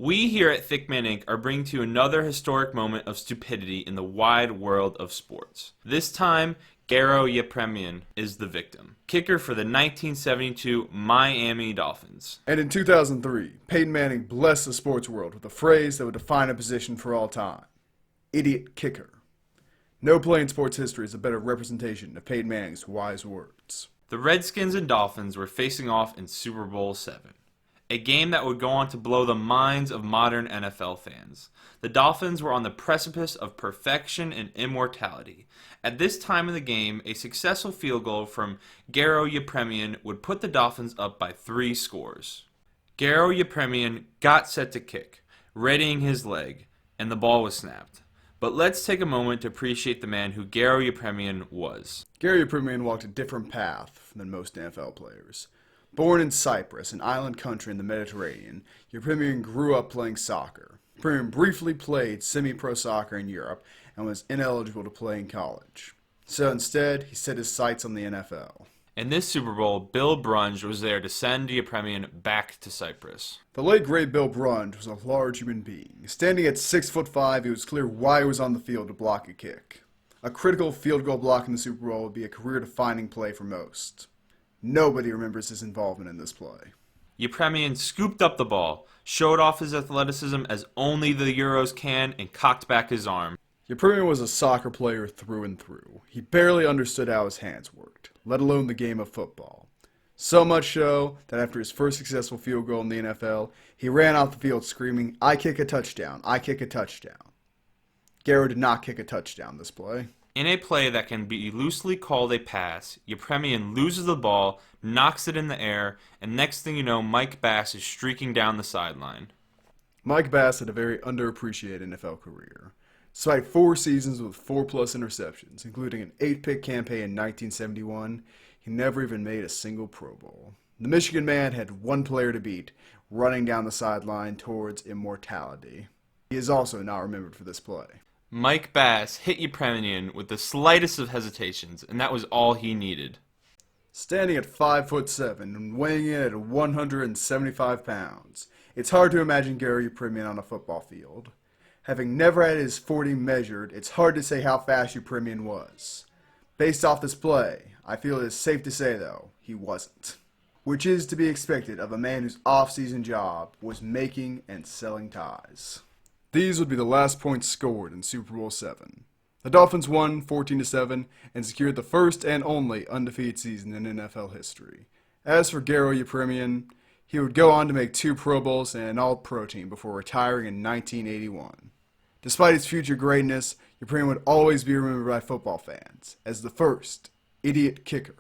We here at Thickman Inc. are bringing to you another historic moment of stupidity in the wide world of sports. This time, Garo Yepremian is the victim. Kicker for the 1972 Miami Dolphins. And in 2003, Peyton Manning blessed the sports world with a phrase that would define a position for all time. Idiot kicker. No play in sports history is a better representation of Peyton Manning's wise words. The Redskins and Dolphins were facing off in Super Bowl VII. A game that would go on to blow the minds of modern NFL fans. The Dolphins were on the precipice of perfection and immortality. At this time in the game, a successful field goal from Garo Yepremian would put the Dolphins up by 3 scores. Garo Yepremian got set to kick, readying his leg, and the ball was snapped. But let's take a moment to appreciate the man who Garo Yepremian was. Garo Yepremian walked a different path than most NFL players. Born in Cyprus, an island country in the Mediterranean, Yepremian grew up playing soccer. Yepremian briefly played semi-pro soccer in Europe and was ineligible to play in college. So instead, he set his sights on the NFL. In this Super Bowl, Bill Brunge was there to send Yepremian back to Cyprus. The late great Bill Brunge was a large human being. Standing at 6'5", it was clear why he was on the field to block a kick. A critical field goal block in the Super Bowl would be a career-defining play for most. Nobody remembers his involvement in this play. Yepremian scooped up the ball, showed off his athleticism as only the Euros can, and cocked back his arm. Yepremian was a soccer player through and through. He barely understood how his hands worked, let alone the game of football. So much so that after his first successful field goal in the NFL, he ran off the field screaming, "I kick a touchdown, I kick a touchdown." Garo did not kick a touchdown this play. In a play that can be loosely called a pass, Yepremian loses the ball, knocks it in the air, and next thing you know, Mike Bass is streaking down the sideline. Mike Bass had a very underappreciated NFL career. Despite 4 seasons with 4+ interceptions, including an 8-pick campaign in 1971, he never even made a single Pro Bowl. The Michigan man had one player to beat, running down the sideline towards immortality. He is also not remembered for this play. Mike Bass hit Yepremian with the slightest of hesitations, and that was all he needed. Standing at 5'7" and weighing in at 175 pounds, it's hard to imagine Garo Yepremian on a football field. Having never had his 40 measured, it's hard to say how fast Yepremian was. Based off this play, I feel it is safe to say, though, he wasn't. Which is to be expected of a man whose off-season job was making and selling ties. These would be the last points scored in Super Bowl VII. The Dolphins won 14-7 and secured the first and only undefeated season in NFL history. As for Garo Yepremian, he would go on to make 2 Pro Bowls and an All-Pro team before retiring in 1981. Despite his future greatness, Yepremian would always be remembered by football fans as the first idiot kicker.